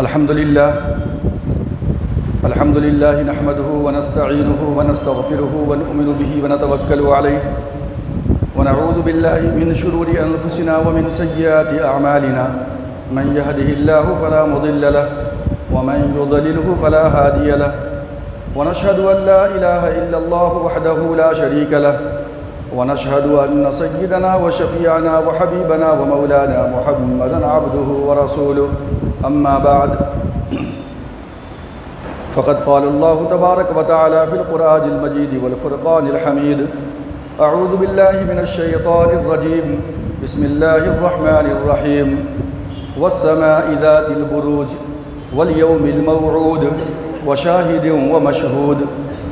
الحمد لله نحمده ونستعينه ونستغفره ونؤمن به ونتوكل عليه ونعوذ بالله من شرور أنفسنا ومن سيئات أعمالنا من يهده الله فلا مضل له ومن يضلله فلا هادي له ونشهد أن لا إله إلا الله وحده لا شريك له ونشهد أن سيدنا وشفيعنا وحبيبنا ومولانا محمدا عبده ورسوله أما بعد فقد قال الله تبارك وتعالى في القرآن المجيد والفرقان الحميد أعوذ بالله من الشيطان الرجيم بسم الله الرحمن الرحيم والسماء ذات البروج واليوم الموعود وشاهد ومشهود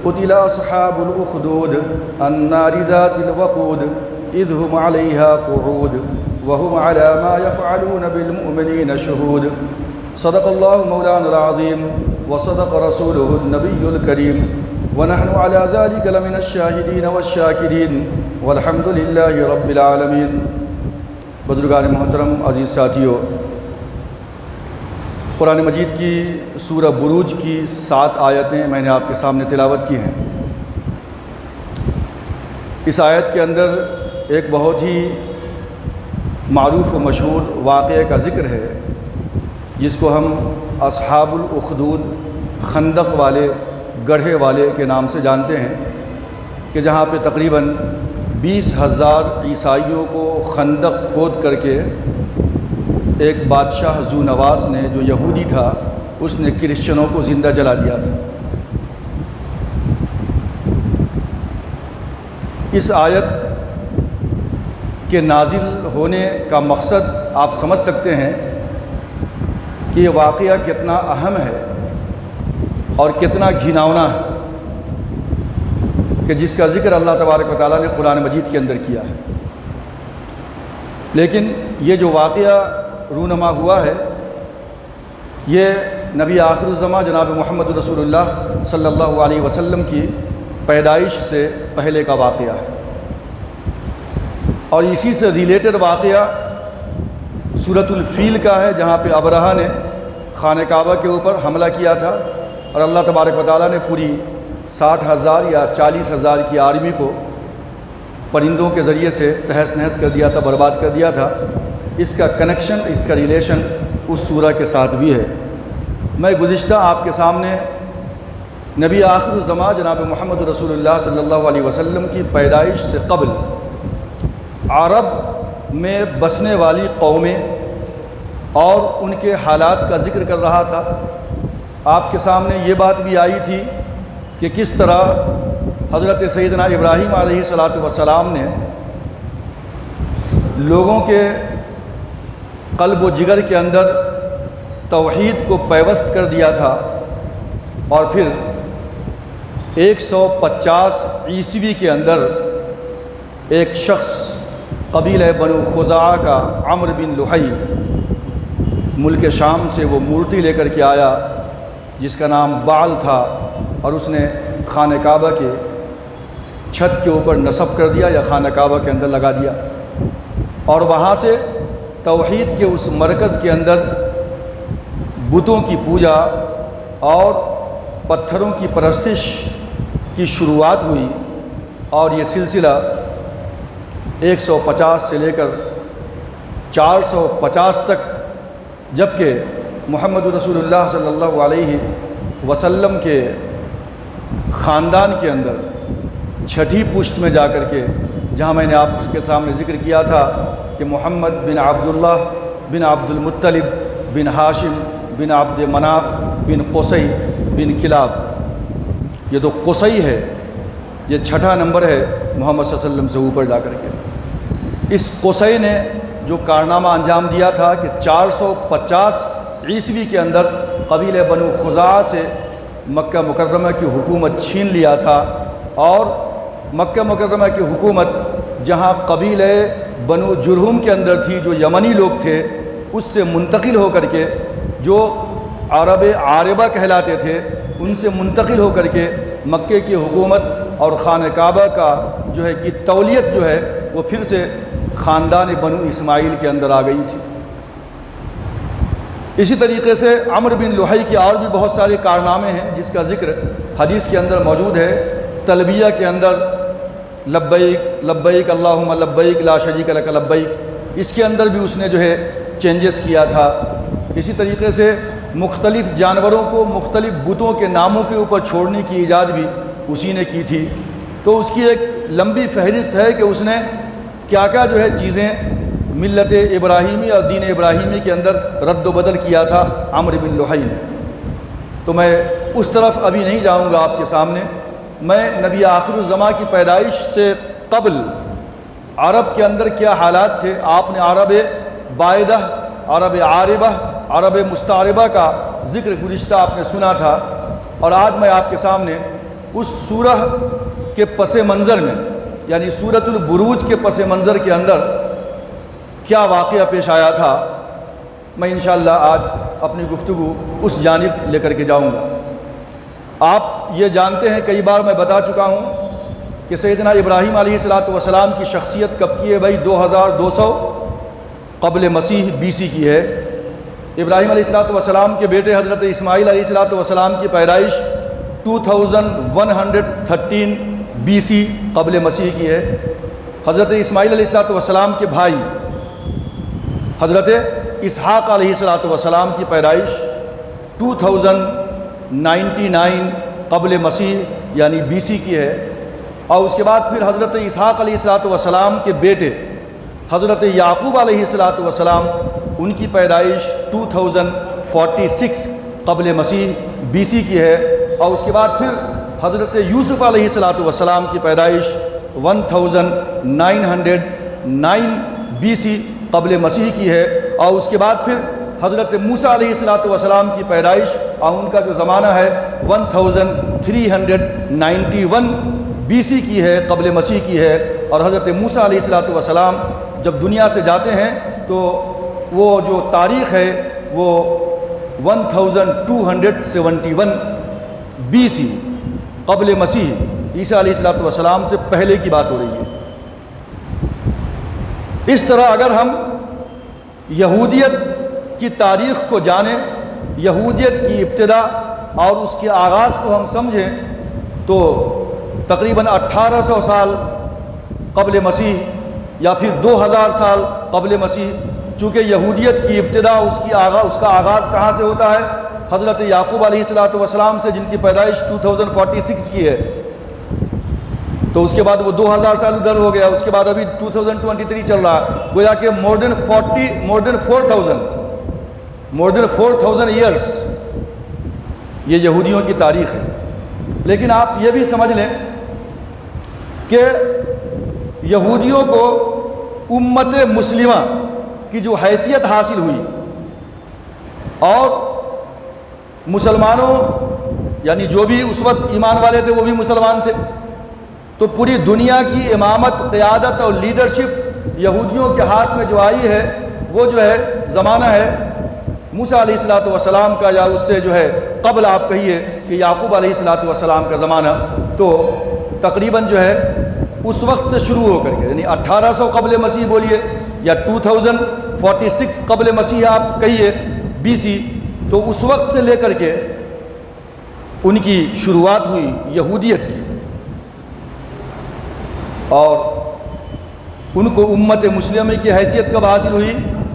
قتل أصحاب الأخدود النار ذات الوقود إذ هم عليها قعود وهم على ما يفعلون بالمؤمنين شهود صدق الله مولانا العظيم وصدق رسوله النبي الكريم ونحن على ذلك لمن الشاهدين والشاكرين والحمد لله رب العالمين۔ بزرگان محترم، عزیز ساتھیو، قرآن مجید کی سورہ بروج کی 7 آیتیں میں نے آپ کے سامنے تلاوت کی ہیں۔ اس آیت کے اندر ایک بہت ہی معروف و مشہور واقعے کا ذکر ہے جس کو ہم اصحاب الاخدود، خندق والے، گڑھے والے کے نام سے جانتے ہیں، کہ جہاں پہ تقریباً 20,000 عیسائیوں کو خندق کھود کر کے ایک بادشاہ ذو نواس نے، جو یہودی تھا، اس نے کرسچنوں کو زندہ جلا دیا تھا۔ اس آیت کے نازل ہونے کا مقصد آپ سمجھ سکتے ہیں کہ یہ واقعہ کتنا اہم ہے اور کتنا گھناؤنا ہے، کہ جس کا ذکر اللہ تبارک و تعالیٰ نے قرآن مجید کے اندر کیا ہے۔ لیکن یہ جو واقعہ رونما ہوا ہے، یہ نبی آخر الزماں جناب محمد رسول اللہ صلی اللہ علیہ وسلم کی پیدائش سے پہلے کا واقعہ ہے، اور اسی سے ریلیٹڈ واقعہ سورۃ الفیل کا ہے، جہاں پہ ابرہہ نے خانہ کعبہ کے اوپر حملہ کیا تھا اور اللہ تبارک و تعالیٰ نے پوری 60,000 یا 40,000 کی آرمی کو پرندوں کے ذریعے سے تہس نہس کر دیا تھا، برباد کر دیا تھا۔ اس کا کنیکشن، اس کا ریلیشن اس سورہ کے ساتھ بھی ہے۔ میں گزشتہ آپ کے سامنے نبی آخر الزماں جناب محمد رسول اللہ صلی اللہ علیہ وسلم کی پیدائش سے قبل عرب میں بسنے والی قومیں اور ان کے حالات کا ذکر کر رہا تھا۔ آپ کے سامنے یہ بات بھی آئی تھی کہ کس طرح حضرت سیدنا ابراہیم علیہ السلام نے لوگوں کے قلب و جگر کے اندر توحید کو پیوست کر دیا تھا، اور پھر 150 عیسوی کے اندر ایک شخص قبیلہ بنو خزاعہ کا عمرو بن لحی ملک شام سے وہ مورتی لے کر کے آیا جس کا نام بعل تھا، اور اس نے خانہ کعبہ کے چھت کے اوپر نصب کر دیا یا خانہ کعبہ کے اندر لگا دیا، اور وہاں سے توحید کے اس مرکز کے اندر بتوں کی پوجا اور پتھروں کی پرستش کی شروعات ہوئی، اور یہ سلسلہ 150 سے لے کر 450 تک، جبکہ محمد رسول اللہ صلی اللہ علیہ وسلم کے خاندان کے اندر چھٹی پشت میں جا کر کے، جہاں میں نے آپ کے سامنے ذکر کیا تھا کہ محمد بن عبداللہ بن عبد المطلب بن ہاشم بن عبد مناف بن قصی بن کلاب، یہ تو قصی ہے، یہ چھٹا نمبر ہے محمد صلی اللہ علیہ وسلم سے اوپر جا کر کے۔ اس قصی نے جو کارنامہ انجام دیا تھا کہ 450 عیسوی کے اندر قبیلہ بنو خزاعہ سے مکہ مکرمہ کی حکومت چھین لیا تھا، اور مکہ مکرمہ کی حکومت جہاں قبیلہ بنو جرہم کے اندر تھی، جو یمنی لوگ تھے، اس سے منتقل ہو کر کے، جو عرب عاربہ کہلاتے تھے، ان سے منتقل ہو کر کے مکے کی حکومت اور خانہ کعبہ کا جو ہے کہ تولیت جو ہے وہ پھر سے خاندان بنو اسماعیل کے اندر آ گئی تھی۔ اسی طریقے سے عمرو بن لحی کے اور بھی بہت سارے کارنامے ہیں جس کا ذکر حدیث کے اندر موجود ہے۔ تلبیہ کے اندر لبیک لبیک اللہم لبیک لا شریک لک لبیک، اس کے اندر بھی اس نے جو ہے چینجز کیا تھا۔ اسی طریقے سے مختلف جانوروں کو مختلف بتوں کے ناموں کے اوپر چھوڑنے کی ایجاد بھی اسی نے کی تھی۔ تو اس کی ایک لمبی فہرست ہے کہ اس نے کیا کیا جو ہے چیزیں ملت ابراہیمی اور دین ابراہیمی کے اندر رد و بدل کیا تھا عمرو بن لحی نے۔ تو میں اس طرف ابھی نہیں جاؤں گا آپ کے سامنے، میں نبی آخر الزماں کی پیدائش سے قبل عرب کے اندر کیا حالات تھے، آپ نے عرب بائدہ، عرب عاربہ، عرب مستعربہ کا ذکر گزشتہ آپ نے سنا تھا، اور آج میں آپ کے سامنے اس سورہ کے پس منظر میں، یعنی سورۃ البروج کے پس منظر کے اندر کیا واقعہ پیش آیا تھا، میں انشاءاللہ آج اپنی گفتگو اس جانب لے کر کے جاؤں گا۔ آپ یہ جانتے ہیں، کئی بار میں بتا چکا ہوں کہ سیدنا ابراہیم علیہ السلام کی شخصیت کب کی ہے؟ بھائی 2200 قبل مسیح BC کی ہے۔ ابراہیم علیہ السلام کے بیٹے حضرت اسماعیل علیہ السلام کی پیدائش 2113 BC قبل مسیح کی ہے۔ حضرت اسماعیل علیہ السلام کے بھائی حضرت اسحاق علیہ السلام کی پیدائش 2099 قبل مسیح یعنی BC کی ہے، اور اس کے بعد پھر حضرت اسحاق علیہ السلام کے بیٹے حضرت یعقوب علیہ السلام ان کی پیدائش 2046 قبل مسیح BC کی ہے، اور اس کے بعد پھر حضرت یوسف علیہ السلام کی پیدائش 1909 BC قبل مسیح کی ہے، اور اس کے بعد پھر حضرت موسیٰ علیہ السلام کی پیدائش اور ان کا جو زمانہ ہے 1391 BC کی ہے، قبل مسیح کی ہے، اور حضرت موسیٰ علیہ السلام جب دنیا سے جاتے ہیں تو وہ جو تاریخ ہے وہ 1271 BC قبل مسیح عیسیٰ علیہ السلام سے پہلے کی بات ہو رہی ہے۔ اس طرح اگر ہم یہودیت کی تاریخ کو جانیں، یہودیت کی ابتدا اور اس کے آغاز کو ہم سمجھیں، تو تقریباً 1800 سال قبل مسیح یا پھر 2000 سال قبل مسیح، چونکہ یہودیت کی ابتدا اس کا آغاز کہاں سے ہوتا ہے؟ حضرت یعقوب علیہ السلام سے، جن کی پیدائش 2046 کی ہے، تو اس کے بعد وہ 2000 سال ادھر ہو گیا، اس کے بعد ابھی 2023 چل رہا ہے، گویا کہ more than 4000 ایئرس یہ یہودیوں کی تاریخ ہے۔ لیکن آپ یہ بھی سمجھ لیں کہ یہودیوں کو امت مسلمہ کی جو حیثیت حاصل ہوئی، اور مسلمانوں یعنی جو بھی اس وقت ایمان والے تھے وہ بھی مسلمان تھے، تو پوری دنیا کی امامت، قیادت اور لیڈرشپ یہودیوں کے ہاتھ میں جو آئی ہے، وہ جو ہے زمانہ ہے موسیٰ علیہ السلام کا، یا اس سے جو ہے قبل آپ کہیے کہ یعقوب علیہ السلام کا زمانہ، تو تقریباً جو ہے اس وقت سے شروع ہو کر کے، یعنی 1800 قبل مسیح بولیے یا 2046 قبل مسیح آپ کہیے BC، تو اس وقت سے لے کر کے ان کی شروعات ہوئی یہودیت کی، اور ان کو امت مسلمہ کی حیثیت کب حاصل ہوئی؟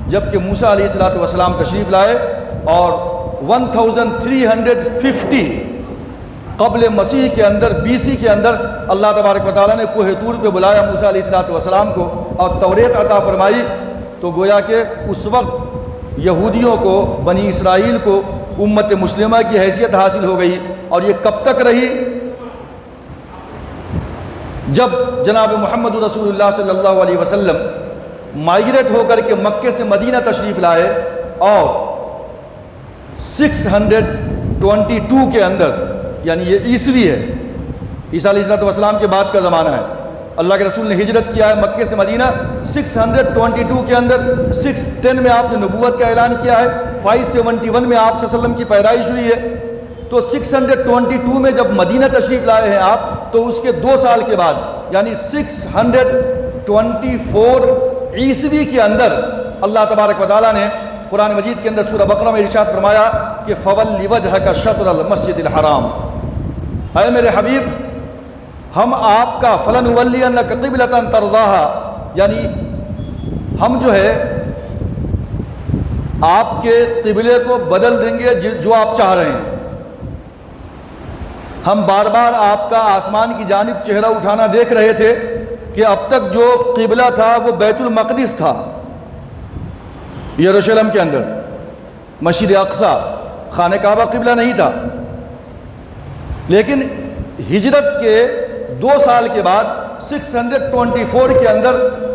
جب کہ موسیٰ علیہ السلام تشریف لائے، اور 1350 قبل مسیح کے اندر BC کے اندر اللہ تبارک و تعالیٰ نے کوہ طور پہ بلایا موسیٰ علیہ السلام کو اور توریت عطا فرمائی، تو گویا کہ اس وقت یہودیوں کو، بنی اسرائیل کو امت مسلمہ کی حیثیت حاصل ہو گئی۔ اور یہ کب تک رہی؟ جب جناب محمد رسول اللہ صلی اللہ علیہ وسلم مائگریٹ ہو کر کے مکے سے مدینہ تشریف لائے، اور 622 کے اندر، یعنی یہ عیسوی ہے، عیسیٰ علیہ السلام کے بعد کا زمانہ ہے، اللہ کے رسول نے ہجرت کیا ہے مکے سے مدینہ 622 کے اندر، 610 میں آپ نے نبوت کا اعلان کیا ہے، 571 میں آپ صلی اللہ علیہ وسلم کی پیدائش ہوئی ہے، تو 622 میں جب مدینہ تشریف لائے ہیں آپ، تو اس کے 2 سال کے بعد یعنی 624 عیسوی کے اندر اللہ تبارک و تعالیٰ نے قرآن مجید کے اندر سورہ بقرہ میں ارشاد فرمایا کہ فَوَلِّ وَجْهَكَ شَطْرَ الْمَسْجِدِ الْحَرَامِ، اے میرے حبیب ہم آپ کا فَلَنُوَلِّيَنَّكَ قِبْلَةً تَرْضَاهَا، یعنی ہم جو ہے آپ کے قبلے کو بدل دیں گے جو آپ چاہ رہے ہیں۔ ہم بار بار آپ کا آسمان کی جانب چہرہ اٹھانا دیکھ رہے تھے کہ اب تک جو قبلہ تھا وہ بیت المقدس تھا یروشلم کے اندر، مسجد اقصی، خانہ کعبہ قبلہ نہیں تھا۔ لیکن ہجرت کے 2 سال کے بعد 624 کے اندر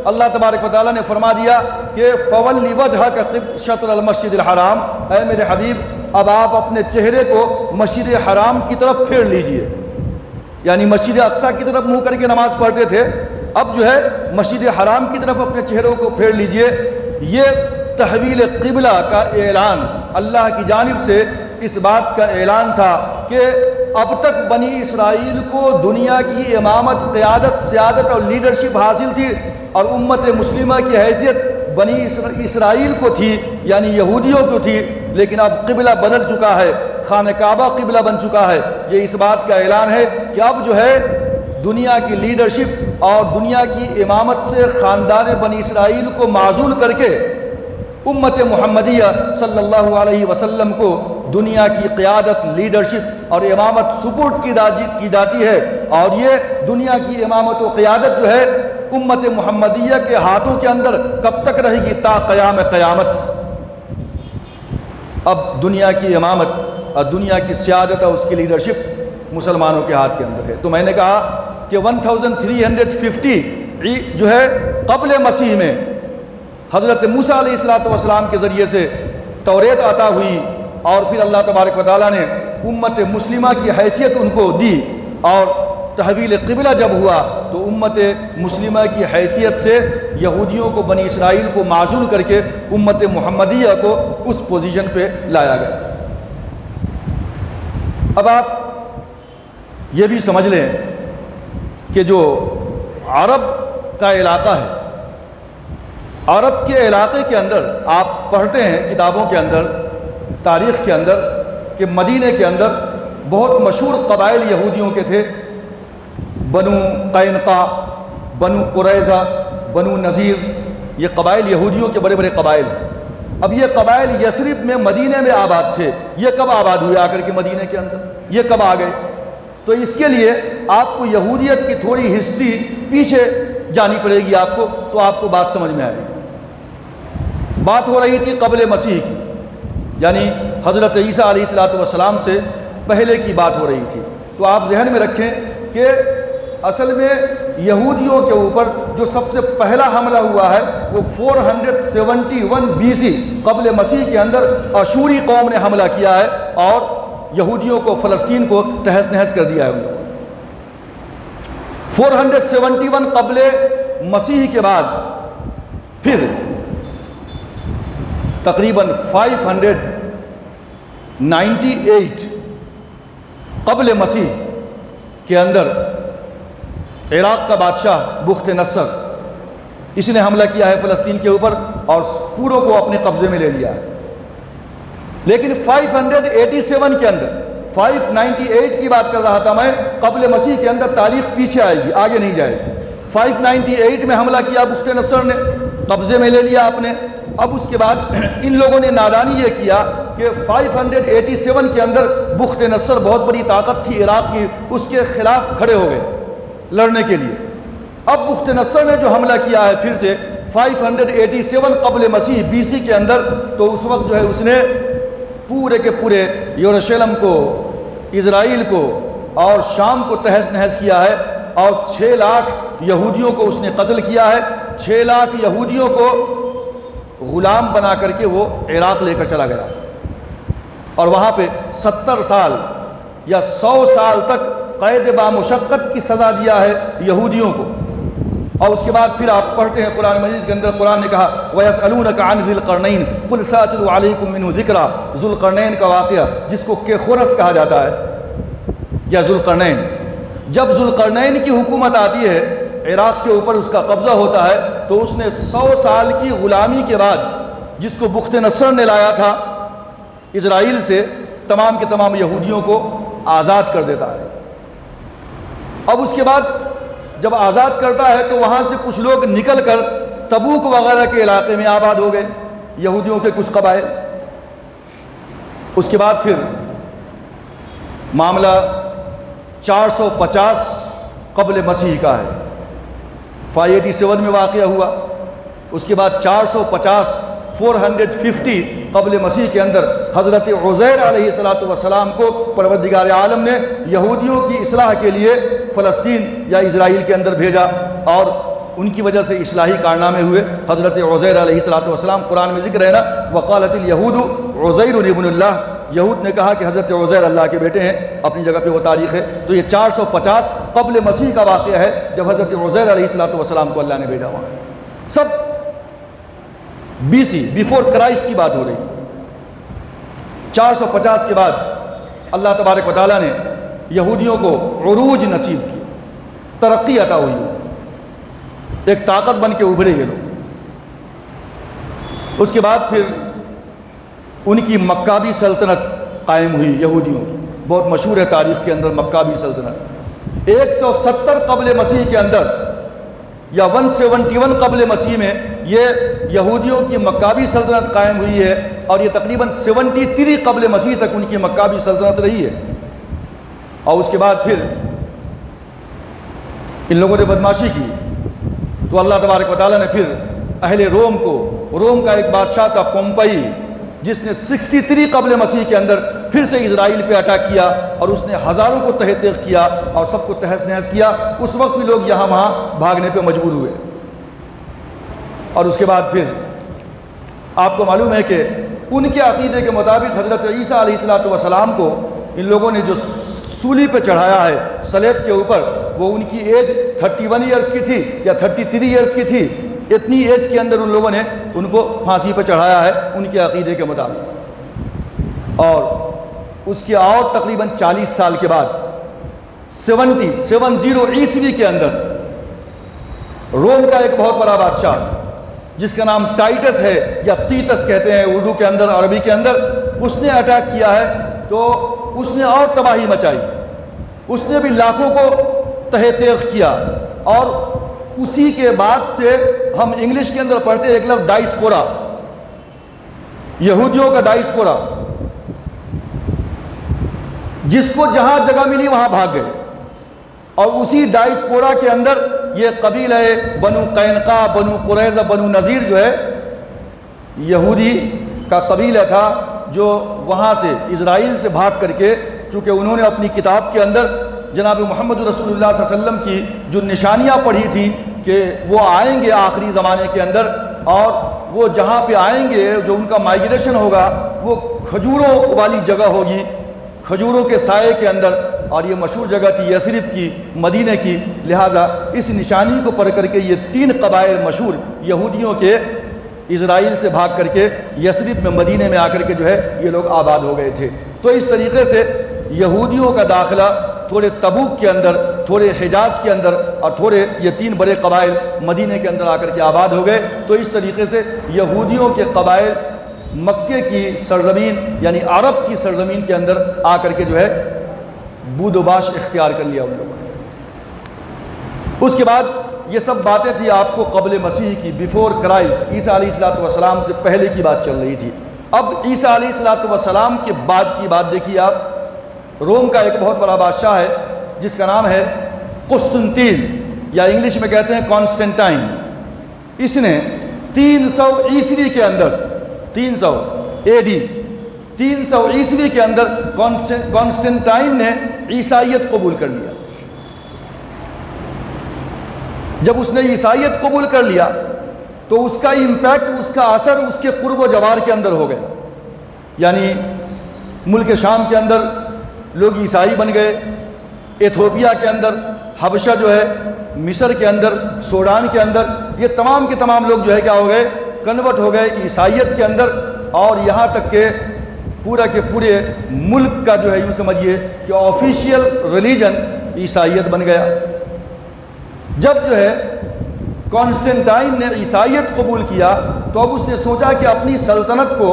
اللہ تبارک و تعالیٰ نے فرما دیا کہ فَوَلِّ وَجْهَكَ شَطْرَ الْمَسْجِدِ الْحَرَامِ، اے میرے حبیب اب آپ اپنے چہرے کو مسجد حرام کی طرف پھیر لیجئے، یعنی مسجد اقصی کی طرف منہ کر کے نماز پڑھتے تھے، اب جو ہے مسجد حرام کی طرف اپنے چہروں کو پھیر لیجئے۔ یہ تحویل قبلہ کا اعلان اللہ کی جانب سے اس بات کا اعلان تھا کہ اب تک بنی اسرائیل کو دنیا کی امامت، قیادت، سیادت اور لیڈرشپ حاصل تھی، اور امت مسلمہ کی حیثیت بنی اسرائیل کو تھی، یعنی یہودیوں کو تھی، لیکن اب قبلہ بدل چکا ہے، خانہ کعبہ قبلہ بن چکا ہے۔ یہ اس بات کا اعلان ہے کہ اب جو ہے دنیا کی لیڈرشپ اور دنیا کی امامت سے خاندان بنی اسرائیل کو معزول کر کے امت محمدیہ صلی اللہ علیہ وسلم کو دنیا کی قیادت، لیڈرشپ اور امامت سپورٹ کی جاتی ہے، اور یہ دنیا کی امامت و قیادت جو ہے امت محمدیہ کے ہاتھوں کے اندر کب تک رہے گی؟ تا قیام قیامت۔ اب دنیا کی امامت اور دنیا کی سیادت اور اس کی لیڈرشپ مسلمانوں کے ہاتھ کے اندر ہے۔ تو میں نے کہا کہ 1350 جو ہے قبل مسیح میں حضرت موسیٰ علیہ السلام کے ذریعے سے توریت عطا ہوئی، اور پھر اللہ تبارک و تعالیٰ نے امت مسلمہ کی حیثیت ان کو دی، اور تحویل قبلہ جب ہوا تو امت مسلمہ کی حیثیت سے یہودیوں کو، بنی اسرائیل کو معزول کر کے امت محمدیہ کو اس پوزیشن پہ لایا گیا۔ اب آپ یہ بھی سمجھ لیں کہ جو عرب کا علاقہ ہے، عرب کے علاقے کے اندر آپ پڑھتے ہیں کتابوں کے اندر، تاریخ کے اندر، کہ مدینے کے اندر بہت مشہور قبائل یہودیوں کے تھے، بنو قینقاع، بنو قریظہ، بنو نذیر، یہ قبائل یہودیوں کے بڑے بڑے قبائل ہیں۔ اب یہ قبائل یثرب میں، مدینے میں آباد تھے۔ یہ کب آباد ہوئے آ کر کے مدینے کے اندر؟ یہ کب آ گئے؟ تو اس کے لیے آپ کو یہودیت کی تھوڑی ہسٹری پیچھے جانی پڑے گی آپ کو، تو آپ کو بات سمجھ میں آئے گی۔ بات ہو رہی تھی قبل مسیح کی، یعنی حضرت عیسیٰ علیہ السلام سے پہلے کی بات ہو رہی تھی۔ تو آپ ذہن میں رکھیں کہ اصل میں یہودیوں کے اوپر جو سب سے پہلا حملہ ہوا ہے وہ 471 BC قبل مسیح کے اندر اشوری قوم نے حملہ کیا ہے، اور یہودیوں کو، فلسطین کو تہس نہس کر دیا ہے ان کو۔ 471 قبل مسیح کے بعد پھر تقریباً 598 قبل مسیح کے اندر عراق کا بادشاہ بخت نصر، اس نے حملہ کیا ہے فلسطین کے اوپر اور پوروں کو اپنے قبضے میں لے لیا ہے۔ لیکن 587 کے اندر، 598 کی بات کر رہا تھا میں، قبل مسیح کے اندر تاریخ پیچھے آئے گی، آگے نہیں جائے گی۔ 598 میں حملہ کیا بخت نصر نے، قبضے میں لے لیا آپ نے۔ اب اس کے بعد ان لوگوں نے نادانی یہ کیا کہ 587 کے اندر بخت نصر بہت بڑی طاقت تھی عراق کی، اس کے خلاف کھڑے ہو گئے لڑنے کے لیے۔ اب بخت نصر نے جو حملہ کیا ہے پھر سے 587 قبل مسیح BC کے اندر، تو اس وقت جو ہے اس نے پورے کے پورے یروشلم کو، اسرائیل کو اور شام کو تہس نہس کیا ہے، اور 6 لاکھ یہودیوں کو اس نے قتل کیا ہے۔ 6 لاکھ یہودیوں کو غلام بنا کر کے وہ عراق لے کر چلا گیا، اور وہاں پہ 70 سال یا 100 سال تک قید بامشقت کی سزا دیا ہے یہودیوں کو۔ اور اس کے بعد پھر آپ پڑھتے ہیں قرآن مجید کے اندر، قرآن نے کہا وَيَسْأَلُونَكَ عَنْ ذِي الْقَرْنَيْنِ قُلْ سَأَتْلُو عَلَيْكُم مِّنْهُ ذِكْرًا۔ ذوالقرنین کا واقعہ جس کو کیخورس کہا جاتا ہے یا ذوالقرنین، جب ذوالقرنین کی حکومت آتی ہے عراق کے اوپر، اس کا قبضہ ہوتا ہے، تو اس نے 100 سال کی غلامی کے بعد جس کو بخت نصر نے لایا تھا اسرائیل سے، تمام کے تمام یہودیوں کو آزاد کر دیتا ہے۔ اب اس کے بعد جب آزاد کرتا ہے تو وہاں سے کچھ لوگ نکل کر تبوک وغیرہ کے علاقے میں آباد ہو گئے، یہودیوں کے کچھ قبائل۔ اس کے بعد پھر معاملہ 450 قبل مسیح کا ہے، 587 میں واقعہ ہوا۔ اس کے بعد 450 قبل مسیح کے اندر حضرت عزیر علیہ السلام کو پروردگار عالم نے یہودیوں کی اصلاح کے لیے فلسطین یا اسرائیل کے اندر بھیجا، اور ان کی وجہ سے اصلاحی کارنامے ہوئے۔ حضرت عزیر علیہ السلام، قرآن میں ذکر ہے نا، وقالت الیہود عزیر ابن اللہ، یہود نے کہا کہ حضرت عزیر اللہ کے بیٹے ہیں، اپنی جگہ پہ وہ تاریخ ہے۔ تو یہ 450 قبل مسیح کا واقعہ ہے جب حضرت عزیر علیہ السلام کو اللہ نے بھیجا وہاں۔ سب BC بیفور کرائسٹ کی بات ہو رہی۔ 450 کے بعد اللہ تبارک و تعالیٰ نے یہودیوں کو عروج نصیب کی، ترقی عطا ہوئی، ایک طاقت بن کے ابھرے یہ لوگ۔ اس کے بعد پھر ان کی مکابی سلطنت قائم ہوئی یہودیوں کی، بہت مشہور ہے تاریخ کے اندر مکابی سلطنت۔ 170 قبل مسیح کے اندر یا 171 قبل مسیح میں یہ یہودیوں کی مکابی سلطنت قائم ہوئی ہے، اور یہ تقریباً 73 قبل مسیح تک ان کی مکابی سلطنت رہی ہے۔ اور اس کے بعد پھر ان لوگوں نے بدماشی کی تو اللہ تبارک و تعالیٰ نے پھر اہل روم کو، روم کا ایک بادشاہ تھا پومپئی، جس نے 63 قبل مسیح کے اندر پھر سے اسرائیل پہ اٹیک کیا، اور اس نے ہزاروں کو تہہ تیغ کیا اور سب کو تہس نہس کیا۔ اس وقت بھی لوگ یہاں وہاں بھاگنے پہ مجبور ہوئے۔ اور اس کے بعد پھر آپ کو معلوم ہے کہ ان کے عقیدے کے مطابق حضرت عیسیٰ علیہ السلام کو ان لوگوں نے جو سولی پہ چڑھایا ہے صلیب کے اوپر، وہ ان کی ایج 31 ایئرس کی تھی یا 33 ایئرس کی تھی۔ اتنی ایج کے اندر ان لوگوں نے ان کو پھانسی پہ چڑھایا ہے ان کے عقیدے کے مطابق۔ اور اس کے اور تقریباً 40 سال کے بعد 70 عیسوی کے اندر روم کا ایک بہت بڑا بادشاہ جس کا نام ٹائٹس ہے یا تیتس کہتے ہیں اردو کے اندر، عربی کے اندر، اس نے اٹیک کیا ہے تو اس نے اور تباہی مچائی، اس نے بھی لاکھوں کو تہہ تیغ کیا۔ اور اسی کے بعد سے ہم انگلش کے اندر پڑھتے ہیں ایک لفظ ڈائسپورا، یہودیوں کا ڈائسپورا، جس کو جہاں جگہ ملی وہاں بھاگ گئے۔ اور اسی ڈائسپورا کے اندر یہ قبیلہ بنو قینقاع، بنو قریظہ، بنو نذیر جو ہے یہودی کا قبیلہ تھا، جو وہاں سے اسرائیل سے بھاگ کر کے، چونکہ انہوں نے اپنی کتاب کے اندر جناب محمد رسول اللہ صلی اللہ علیہ وسلم کی جو نشانیاں پڑھی تھیں کہ وہ آئیں گے آخری زمانے کے اندر، اور وہ جہاں پہ آئیں گے جو ان کا مائیگریشن ہوگا وہ کھجوروں والی جگہ ہوگی، کھجوروں کے سائے کے اندر، اور یہ مشہور جگہ تھی یثرب کی، مدینہ کی۔ لہٰذا اس نشانی کو پڑھ کر کے یہ 3 قبائل مشہور یہودیوں کے اسرائیل سے بھاگ کر کے یثرب میں، مدینہ میں آ کر کے جو ہے یہ لوگ آباد ہو گئے تھے۔ تو اس طریقے سے یہودیوں کا داخلہ تھوڑے تبوک کے اندر، تھوڑے حجاز کے اندر، اور تھوڑے یہ 3 بڑے قبائل مدینہ کے اندر آ کر کے آباد ہو گئے۔ تو اس طریقے سے یہودیوں کے قبائل مکے کی سرزمین یعنی عرب کی سرزمین کے اندر آ کر کے جو ہے بود و باش اختیار کر لیا ان لوگوں نے۔ اس کے بعد یہ سب باتیں تھی آپ کو قبل مسیح کی، بیفور کرائسٹ، عیسیٰ علیہ السلام سے پہلے کی بات چل رہی تھی۔ اب عیسیٰ علیہ السلام کے بعد کی بات دیکھیے آپ۔ روم کا ایک بہت بڑا بادشاہ ہے جس کا نام ہے قسطنطین، یا انگلش میں کہتے ہیں کانسٹنٹائن۔ اس نے 300 عیسوی کے اندر، 300 AD 300 عیسوی کے اندر کانسٹنٹائن نے عیسائیت قبول کر لیا۔ جب اس نے عیسائیت قبول کر لیا تو اس کا امپیکٹ، اس کا اثر اس کے قرب و جوار کے اندر ہو گیا، یعنی ملک شام کے اندر لوگ عیسائی بن گئے، ایتھوپیا کے اندر، حبشہ جو ہے، مصر کے اندر، سوڈان کے اندر، یہ تمام کے تمام لوگ جو ہے کیا ہو گئے، کنورٹ ہو گئے عیسائیت کے اندر۔ اور یہاں تک کہ پورا کے پورے ملک کا جو ہے یوں سمجھیے کہ آفیشیل ریلیجن عیسائیت بن گیا۔ جب جو ہے کانسٹنٹائن نے عیسائیت قبول کیا تو اب اس نے سوچا کہ اپنی سلطنت کو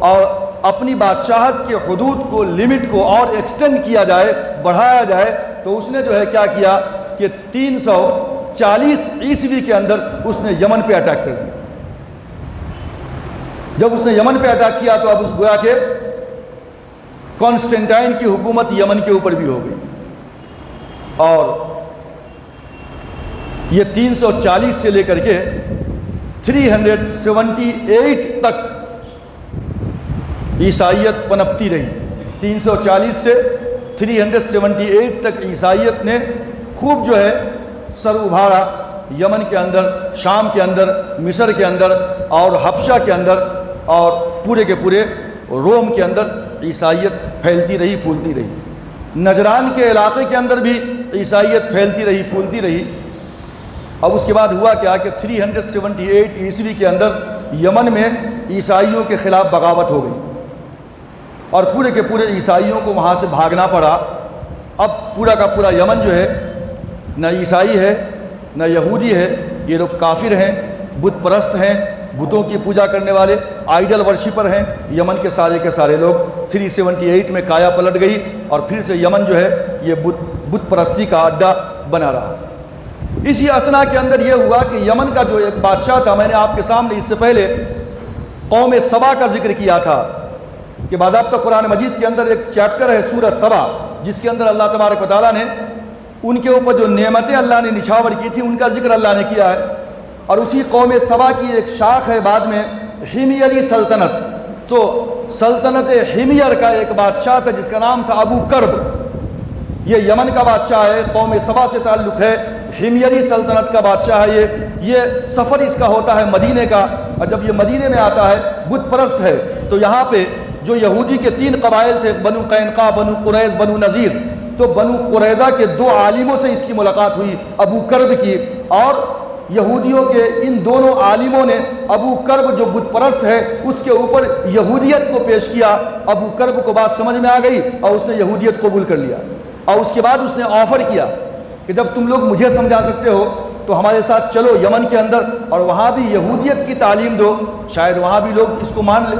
اور اپنی بادشاہت کے حدود کو، لمٹ کو اور ایکسٹینڈ کیا جائے، بڑھایا جائے۔ تو اس نے جو ہے کیا کیا کہ 340 عیسوی کے اندر اس نے یمن پہ اٹیک کر دیا۔ جب اس نے یمن پہ اٹیک کیا تو اب اس گویا کہ کانسٹنٹائن کی حکومت یمن کے اوپر بھی ہو گئی، اور یہ 340 سے لے کر کے 378 تک عیسائیت پنپتی رہی۔ 340 سے 378 تک عیسائیت نے خوب جو ہے سر ابھارا، یمن کے اندر، شام کے اندر، مصر کے اندر اور حبشہ کے اندر اور پورے کے پورے روم کے اندر عیسائیت پھیلتی رہی، پھولتی رہی۔ نجران کے علاقے کے اندر بھی عیسائیت پھیلتی رہی، پھولتی رہی۔ اب اس کے بعد ہوا کیا کہ 378 عیسوی کے اندر یمن میں عیسائیوں کے خلاف بغاوت ہو گئی اور پورے کے پورے عیسائیوں کو وہاں سے بھاگنا پڑا۔ اب پورا کا پورا یمن جو ہے نہ عیسائی ہے نہ یہودی ہے، یہ لوگ کافر ہیں، بت پرست ہیں، بتوں کی پوجا کرنے والے، آئیڈل ورشپر ہیں۔ یمن کے سارے لوگ 378 میں کایا پلٹ گئی اور پھر سے یمن جو ہے یہ بت پرستی کا اڈا بنا رہا۔ اسی اثنا کے اندر یہ ہوا کہ یمن کا جو ایک بادشاہ تھا، میں نے آپ کے سامنے اس سے پہلے قوم سبا کا ذکر کیا تھا کہ باضابطہ قرآن مجید کے اندر ایک چیپٹر ہے سورہ سبا، جس کے اندر اللہ تبارک و تعالیٰ نے ان کے اوپر جو نعمتیں اللہ نے نچھاور کی تھی ان کا ذکر اللہ نے کیا ہے۔ اور اسی قوم سبا کی ایک شاخ ہے بعد میں ہمیری سلطنت۔ تو سلطنت ہمیر کا ایک بادشاہ تھا جس کا نام تھا ابو کرب، یہ یمن کا بادشاہ ہے، قوم سبا سے تعلق ہے، ہمیری سلطنت کا بادشاہ ہے۔ یہ سفر اس کا ہوتا ہے مدینے کا، اور جب یہ مدینے میں آتا ہے بت پرست ہے تو یہاں پہ جو یہودی کے 3 قبائل تھے، بنو قینقاع، بنو قریظ، بنو نذیر، تو بنو قریظہ کے 2 عالموں سے اس کی ملاقات ہوئی، ابو کرب کی، اور یہودیوں کے ان دونوں عالموں نے ابو کرب جو بت پرست ہے اس کے اوپر یہودیت کو پیش کیا۔ ابو کرب کو بات سمجھ میں آ گئی اور اس نے یہودیت قبول کر لیا، اور اس کے بعد اس نے آفر کیا کہ جب تم لوگ مجھے سمجھا سکتے ہو تو ہمارے ساتھ چلو یمن کے اندر اور وہاں بھی یہودیت کی تعلیم دو، شاید وہاں بھی لوگ اس کو مان لیں۔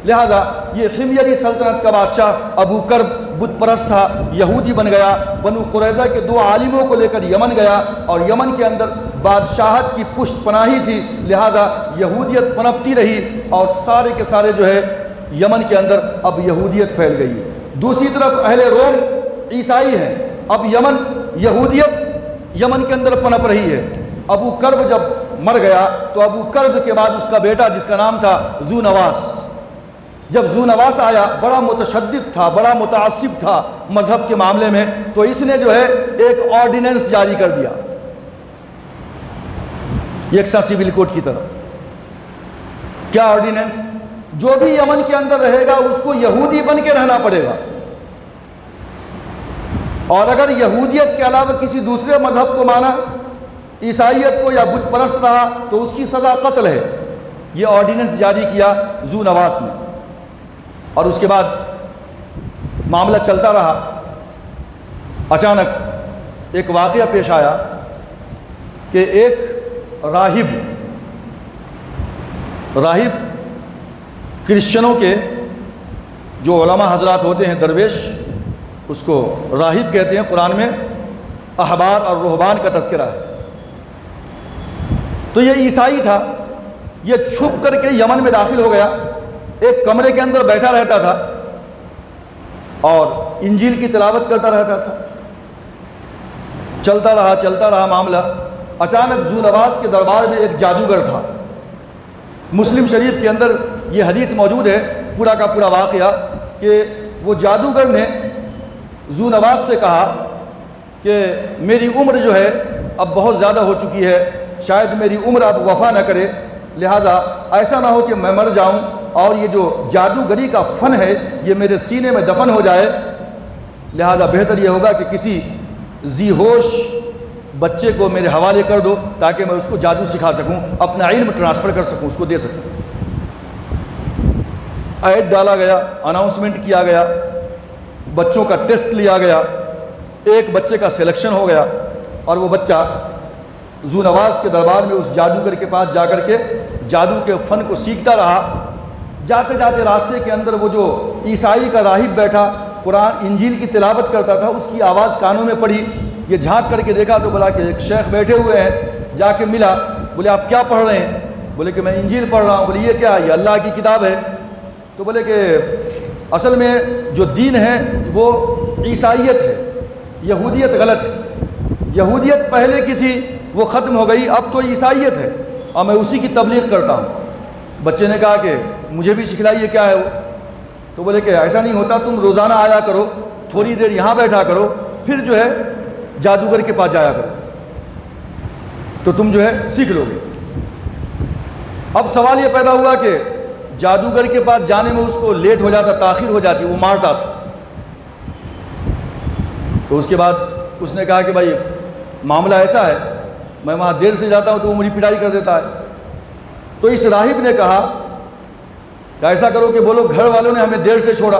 لہٰذا یہ حمیری سلطنت کا بادشاہ ابو کرب بت پرست تھا، یہودی بن گیا، بنو قریظہ کے 2 عالموں کو لے کر یمن گیا، اور یمن کے اندر بادشاہت کی پشت پناہی تھی، لہٰذا یہودیت پنپتی رہی اور سارے کے سارے جو ہے یمن کے اندر اب یہودیت پھیل گئی۔ دوسری طرف اہل روم عیسائی ہیں، اب یہودیت یمن کے اندر پنپ رہی ہے۔ ابو کرب جب مر گیا تو ابو کرب کے بعد اس کا بیٹا جس کا نام تھا ذو نواس، جب ذو نواس آیا، بڑا متشدد تھا، بڑا متعصب تھا مذہب کے معاملے میں، تو اس نے جو ہے ایک آرڈیننس جاری کر دیا یکساں سول کوڈ کی طرف۔ کیا آرڈیننس؟ جو بھی یمن کے اندر رہے گا اس کو یہودی بن کے رہنا پڑے گا، اور اگر یہودیت کے علاوہ کسی دوسرے مذہب کو مانا، عیسائیت کو یا بت پرست رہا، تو اس کی سزا قتل ہے۔ یہ آرڈیننس جاری کیا ذو نواس نے، اور اس کے بعد معاملہ چلتا رہا۔ اچانک ایک واقعہ پیش آیا کہ ایک راہب کرسچنوں کے جو علماء حضرات ہوتے ہیں، درویش، اس کو راہب کہتے ہیں، قرآن میں احبار اور رہبان کا تذکرہ ہے۔ تو یہ عیسائی تھا، یہ چھپ کر کے یمن میں داخل ہو گیا، ایک کمرے کے اندر بیٹھا رہتا تھا اور انجیل کی تلاوت کرتا رہتا تھا۔ چلتا رہا معاملہ۔ اچانک ذو نواس کے دربار میں ایک جادوگر تھا۔ مسلم شریف کے اندر یہ حدیث موجود ہے، پورا کا پورا واقعہ، کہ وہ جادوگر نے ذو نواس سے کہا کہ میری عمر جو ہے اب بہت زیادہ ہو چکی ہے، شاید میری عمر اب وفا نہ کرے، لہٰذا ایسا نہ ہو کہ میں مر جاؤں اور یہ جو جادوگری کا فن ہے یہ میرے سینے میں دفن ہو جائے، لہٰذا بہتر یہ ہوگا کہ کسی ذی ہوش بچے کو میرے حوالے کر دو تاکہ میں اس کو جادو سکھا سکوں، اپنا علم ٹرانسفر کر سکوں، اس کو دے سکوں۔ ایڈ ڈالا گیا، اناؤنسمنٹ کیا گیا، بچوں کا ٹیسٹ لیا گیا، ایک بچے کا سلیکشن ہو گیا اور وہ بچہ ذو نواز کے دربار میں اس جادوگر کے پاس جا کر کے جادو کے فن کو سیکھتا رہا۔ جاتے جاتے راستے کے اندر وہ جو عیسائی کا راہب بیٹھا قرآن انجیل کی تلاوت کرتا تھا، اس کی آواز کانوں میں پڑی۔ یہ جھانک کر کے دیکھا تو بولا کہ ایک شیخ بیٹھے ہوئے ہیں، جا کے ملا، بولے آپ کیا پڑھ رہے ہیں؟ بولے کہ میں انجیل پڑھ رہا ہوں۔ بولے یہ کیا ہے؟ یہ اللہ کی کتاب ہے۔ تو بولے کہ اصل میں جو دین ہے وہ عیسائیت ہے، یہودیت غلط ہے، یہودیت پہلے کی تھی وہ ختم ہو گئی، اب تو عیسائیت ہے اور میں اسی کی تبلیغ کرتا ہوں۔ بچے نے کہا کہ مجھے بھی سکھلائیے کیا ہے وہ۔ تو بولے کہ ایسا نہیں ہوتا، تم روزانہ آیا کرو، تھوڑی دیر یہاں بیٹھا کرو، پھر جو ہے جادوگر کے پاس جایا کرو تو تم جو ہے سیکھ لو گے۔ اب سوال یہ پیدا ہوا کہ جادوگر کے پاس جانے میں اس کو لیٹ ہو جاتا، تاخیر ہو جاتی، وہ مارتا تھا۔ تو اس کے بعد اس نے کہا کہ بھائی معاملہ ایسا ہے، میں وہاں دیر سے جاتا ہوں تو وہ میری پٹائی کر دیتا ہے۔ تو اس راہب نے کہا کہ ایسا کرو کہ بولو گھر والوں نے ہمیں دیر سے چھوڑا،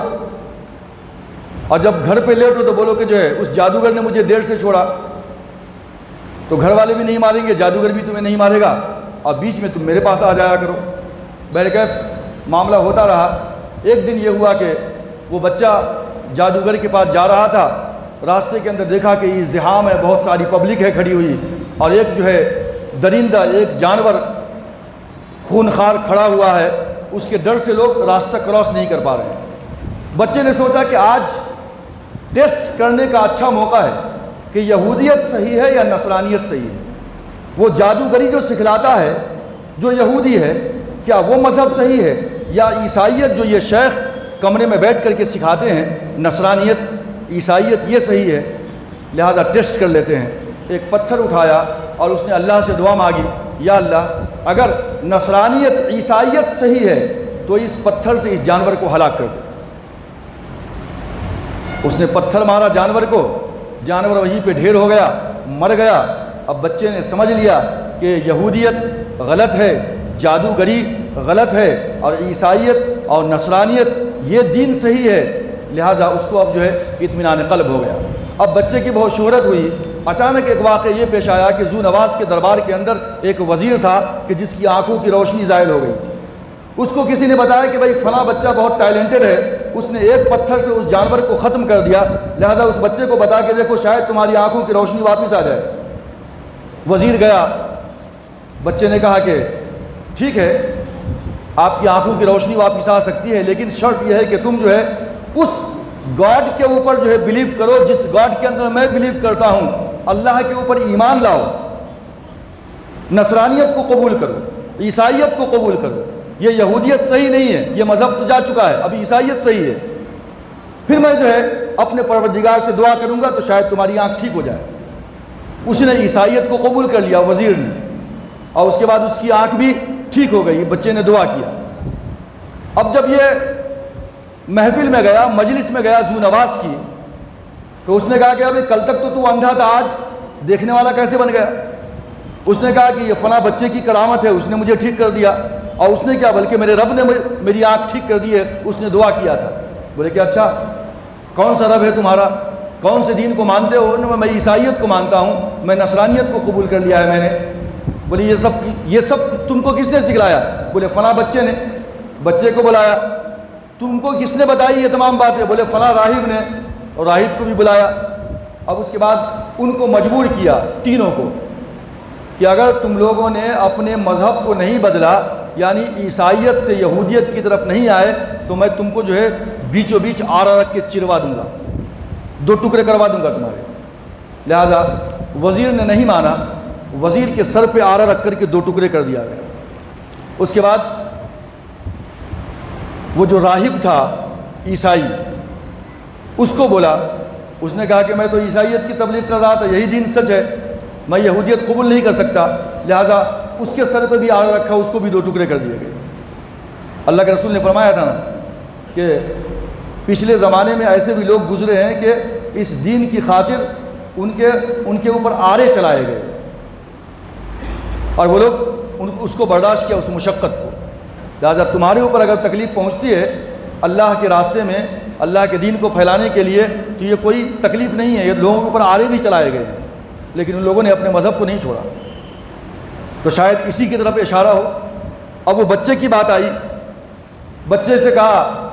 اور جب گھر پہ لیٹ ہو تو بولو کہ جو ہے اس جادوگر نے مجھے دیر سے چھوڑا، تو گھر والے بھی نہیں ماریں گے، جادوگر بھی تمہیں نہیں مارے گا، اور بیچ میں تم میرے پاس آ جایا کرو۔ بہرکیف معاملہ ہوتا رہا۔ ایک دن یہ ہوا کہ وہ بچہ جادوگر کے پاس جا رہا تھا، راستے کے اندر دیکھا کہ ازدحام ہے، بہت ساری پبلک ہے کھڑی ہوئی، اور ایک جو ہے درندہ، ایک جانور خونخوار کھڑا ہوا ہے، اس کے ڈر سے لوگ راستہ کراس نہیں کر پا رہے ہیں۔ بچے نے سوچا کہ آج ٹیسٹ کرنے کا اچھا موقع ہے کہ یہودیت صحیح ہے یا نصرانیت صحیح ہے۔ وہ جادوگری جو سکھلاتا ہے جو یہودی ہے، کیا وہ مذہب صحیح ہے، یا عیسائیت جو یہ شیخ کمرے میں بیٹھ کر کے سکھاتے ہیں، نصرانیت عیسائیت یہ صحیح ہے؟ لہٰذا ٹیسٹ کر لیتے ہیں۔ ایک پتھر اٹھایا اور اس نے اللہ سے دعا مانگی، یا اللہ اگر نصرانیت عیسائیت صحیح ہے تو اس پتھر سے اس جانور کو ہلاک کر دے۔ اس نے پتھر مارا جانور کو، جانور وہیں پہ ڈھیر ہو گیا، مر گیا۔ اب بچے نے سمجھ لیا کہ یہودیت غلط ہے، جادوگری غلط ہے، اور عیسائیت اور نصرانیت یہ دین صحیح ہے، لہٰذا اس کو اب جو ہے اطمینان قلب ہو گیا۔ اب بچے کی بہت شہرت ہوئی۔ اچانک ایک واقعہ یہ پیش آیا کہ ذو نواز کے دربار کے اندر ایک وزیر تھا کہ جس کی آنکھوں کی روشنی زائل ہو گئی تھی۔ اس کو کسی نے بتایا کہ بھائی فلاں بچہ بہت ٹیلنٹڈ ہے، اس نے ایک پتھر سے اس جانور کو ختم کر دیا، لہٰذا اس بچے کو بتا کے دیکھو شاید تمہاری آنکھوں کی روشنی واپس آ جائے۔ وزیر گیا، بچے نے کہا کہ ٹھیک ہے آپ کی آنکھوں کی روشنی واپس آ سکتی ہے، لیکن شرط یہ ہے کہ تم جو ہے اس گاڈ کے اوپر جو ہے بلیو کرو جس گاڈ کے اندر میں بلیو کرتا ہوں، اللہ کے اوپر ایمان لاؤ، نصرانیت کو قبول کرو، عیسائیت کو قبول کرو۔ یہ یہودیت صحیح نہیں ہے، یہ مذہب تو جا چکا ہے، اب عیسائیت صحیح ہے، پھر میں جو ہے اپنے پروردگار سے دعا کروں گا تو شاید تمہاری آنکھ ٹھیک ہو جائے۔ اس نے عیسائیت کو قبول کر لیا وزیر نے، اور اس کے بعد اس کی آنکھ بھی ٹھیک ہو گئی، بچے نے دعا کیا۔ اب جب یہ محفل میں گیا، مجلس میں گیا ذو نواز کی، تو اس نے کہا کہ ابھی کل تک تو اندھا تھا، آج دیکھنے والا کیسے بن گیا؟ اس نے کہا کہ یہ فلاں بچے کی کرامت ہے، اس نے مجھے ٹھیک کر دیا۔ اور اس نے کیا، بلکہ میرے رب نے میری آنکھ ٹھیک کر دی ہے، اس نے دعا کیا تھا۔ بولے کہ اچھا کون سا رب ہے تمہارا، کون سے دین کو مانتے ہو؟ میں عیسائیت کو مانتا ہوں، میں نصرانیت کو قبول کر لیا ہے میں نے۔ بولے یہ سب تم کو کس نے سکھلایا؟ بولے فلاں بچے نے۔ بچے کو بلایا، تم کو کس نے بتائی یہ تمام باتیں؟ بولے فلاں راہب نے، اور راہب کو بھی بلایا۔ اب اس کے بعد ان کو مجبور کیا تینوں کو کہ اگر تم لوگوں نے اپنے مذہب کو نہیں بدلا، یعنی عیسائیت سے یہودیت کی طرف نہیں آئے، تو میں تم کو جو ہے بیچوں بیچ آرا رکھ کے چروا دوں گا، دو ٹکڑے کروا دوں گا تمہارے۔ لہٰذا وزیر نے نہیں مانا، وزیر کے سر پہ آرا رکھ کر کے دو ٹکڑے کر دیا گیا۔ اس کے بعد وہ جو راہب تھا عیسائی، اس کو بولا، اس نے کہا کہ میں تو عیسائیت کی تبلیغ کر رہا تھا، یہی دین سچ ہے، میں یہودیت قبول نہیں کر سکتا، لہٰذا اس کے سر پہ بھی آڑ رکھا، اس کو بھی دو ٹکڑے کر دیے گئے۔ اللہ کے رسول نے فرمایا تھا نا کہ پچھلے زمانے میں ایسے بھی لوگ گزرے ہیں کہ اس دین کی خاطر ان کے اوپر آڑے چلائے گئے، اور وہ لوگ اس کو برداشت کیا، اس مشقت کو۔ لہٰذا تمہارے اوپر اگر تکلیف پہنچتی ہے اللہ کے راستے میں، اللہ کے دین کو پھیلانے کے لیے، تو یہ کوئی تکلیف نہیں ہے، یہ لوگوں کے اوپر آڑے بھی چلائے گئے ہیں، لیکن ان لوگوں نے اپنے مذہب کو نہیں چھوڑا۔ تو شاید اسی کی طرف اشارہ ہو۔ اب وہ بچے کی بات آئی، بچے سے کہا